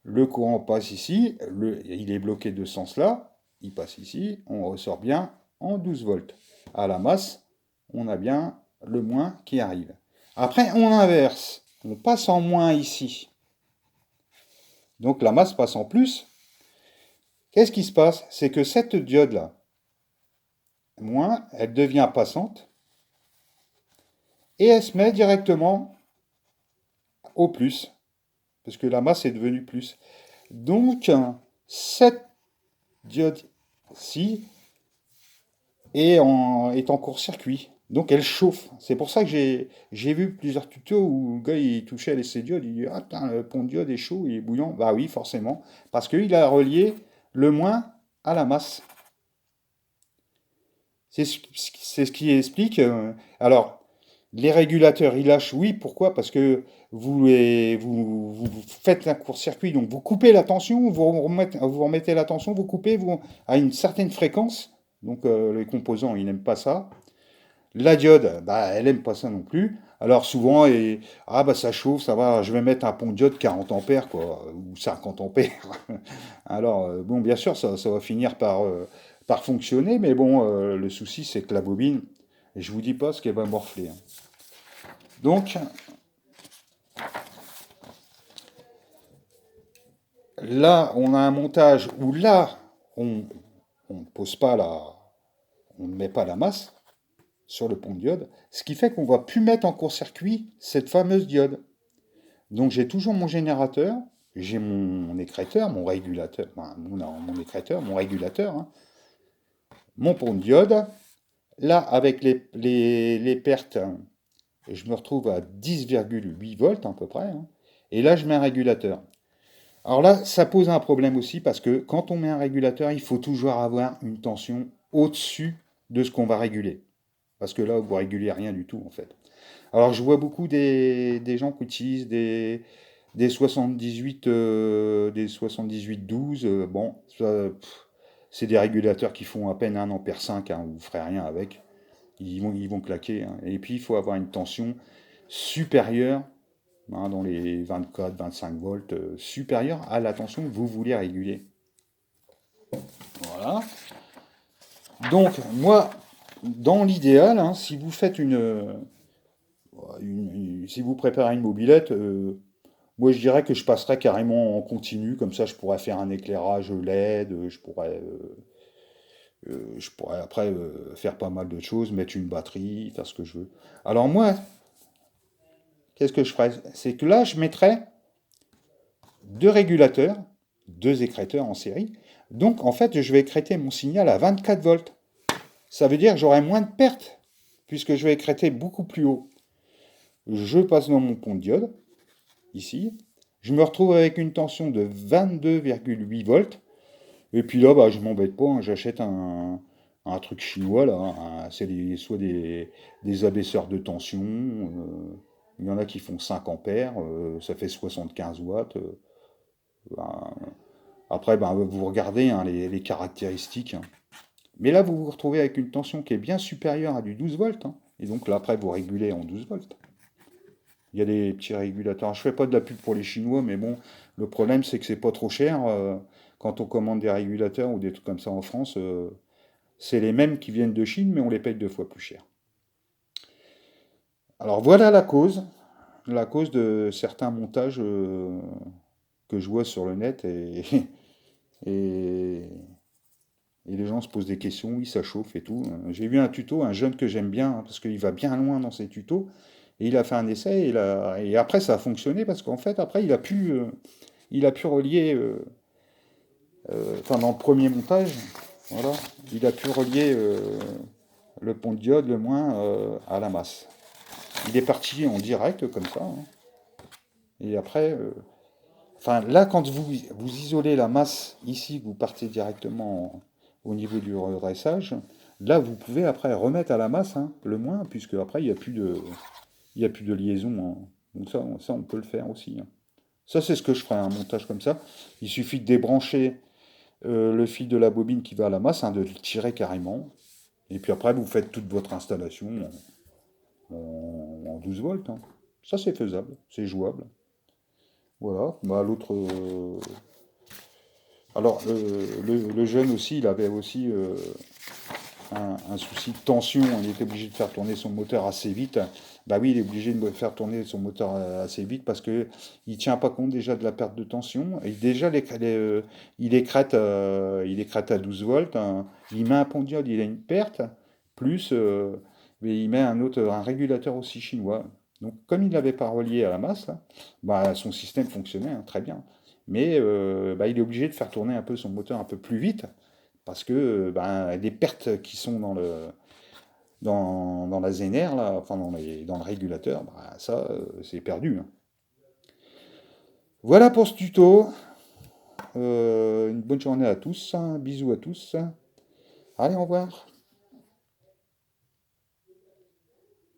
Le courant passe ici, il est bloqué de ce sens-là, il passe ici, on ressort bien en 12 volts. À la masse, on a bien le moins qui arrive. Après, on inverse, on passe en moins ici. Donc la masse passe en plus. Qu'est-ce qui se passe? C'est que cette diode-là, moins, elle devient passante et elle se met directement au plus, parce que la masse est devenue plus. Donc, cette diode-ci est en court-circuit. Donc elle chauffe. C'est pour ça que j'ai vu plusieurs tutos où le gars il touchait ses diodes, il dit ah putain, le pont de diode est chaud, il est bouillant. Bah oui, forcément. Parce qu'il a relié le moins à la masse. C'est ce qui explique. Alors, les régulateurs, ils lâchent, oui, pourquoi? Parce que vous faites un court-circuit, donc vous coupez la tension, vous remettez la tension, vous coupez à une certaine fréquence. Donc les composants, ils n'aiment pas ça. La diode, bah, elle aime pas ça non plus. Alors souvent, ah bah ça chauffe, ça va, je vais mettre un pont de diode 40 ampères, quoi, ou 50 ampères. Alors, bon, bien sûr, ça va finir par fonctionner, mais bon, le souci, c'est que la bobine, je vous dis pas ce qu'elle va morfler, hein. Donc, là, on a un montage où là, on on ne pose pas on ne met pas la masse sur le pont de diode, ce qui fait qu'on va plus mettre en court-circuit cette fameuse diode. Donc j'ai toujours mon générateur, j'ai mon écrêteur, mon régulateur, enfin, mon écrêteur, mon régulateur, hein, mon pont de diode. Là, avec les pertes, je me retrouve à 10,8 volts à peu près, hein. Et là, je mets un régulateur. Alors là, ça pose un problème aussi parce que quand on met un régulateur, il faut toujours avoir une tension au-dessus de ce qu'on va réguler. Parce que là, vous régulez rien du tout en fait. Alors je vois beaucoup des gens qui utilisent des 78, des 78-12. Bon, ça, c'est des régulateurs qui font à peine 1 ampère 5, hein, vous ne ferez rien avec. Ils vont claquer, hein. Et puis il faut avoir une tension supérieure, hein, dans les 24-25 volts, supérieure à la tension que vous voulez réguler. Voilà. Donc moi, dans l'idéal, hein, si vous faites si vous préparez une mobilette, moi je dirais que je passerais carrément en continu, comme ça je pourrais faire un éclairage LED, je pourrais après faire pas mal de choses, mettre une batterie, faire ce que je veux. Alors moi, qu'est-ce que je ferais? C'est que là je mettrais deux régulateurs, deux écrêteurs en série. Donc en fait je vais écrêter mon signal à 24 volts. Ça veut dire que j'aurai moins de pertes, puisque je vais écrêter beaucoup plus haut. Je passe dans mon pont de diode, ici. Je me retrouve avec une tension de 22,8 volts. Et puis là, bah, je m'embête pas, hein, j'achète un truc chinois, là, hein, c'est soit des abaisseurs de tension. Il y en a qui font 5 ampères, ça fait 75 watts. Ben, après, ben, vous regardez, hein, les caractéristiques, hein. Mais là, vous vous retrouvez avec une tension qui est bien supérieure à du 12 volts, hein. Et donc là, après, vous régulez en 12 volts. Il y a des petits régulateurs. Je fais pas de la pub pour les Chinois, mais bon, le problème c'est que c'est pas trop cher. Quand on commande des régulateurs ou des trucs comme ça en France, c'est les mêmes qui viennent de Chine, mais on les paye deux fois plus cher. Alors voilà la cause de certains montages que je vois sur le net et, et les gens se posent des questions, oui, ça chauffe et tout. J'ai vu un tuto, un jeune que j'aime bien, hein, parce qu'il va bien loin dans ses tutos, et il a fait un essai, et après ça a fonctionné, parce qu'en fait, après, il a pu relier, enfin dans le premier montage, voilà, il a pu relier le pont de diode, le moins, à la masse. Il est parti en direct, comme ça, hein. Et après, enfin là, quand vous isolez la masse ici, vous partez directement au niveau du redressage, là, vous pouvez après remettre à la masse, hein, le moins, puisque après, il y a plus de liaison, hein. Donc ça, on peut le faire aussi, hein. Ça, c'est ce que je ferai, un montage comme ça. Il suffit de débrancher le fil de la bobine qui va à la masse, hein, de le tirer carrément. Et puis après, vous faites toute votre installation en 12 volts, hein. Ça, c'est faisable, c'est jouable. Voilà. Bah, l'autre. Alors, le jeune aussi, il avait aussi un souci de tension. Il était obligé de faire tourner son moteur assez vite. Bah oui, il est obligé de faire tourner son moteur assez vite parce que il tient pas compte déjà de la perte de tension. Et déjà, il écrète à 12 volts, hein. Il met un pont-diode, il a une perte, plus mais il met un régulateur aussi chinois. Donc, comme il l'avait pas relié à la masse, là, bah, son système fonctionnait hein, très bien. Mais bah, il est obligé de faire tourner un peu son moteur un peu plus vite parce que ben, les pertes qui sont dans la zénère, là, enfin dans le régulateur, bah, ça, c'est perdu, hein. Voilà pour ce tuto. Une bonne journée à tous, hein. Bisous à tous. Allez, au revoir.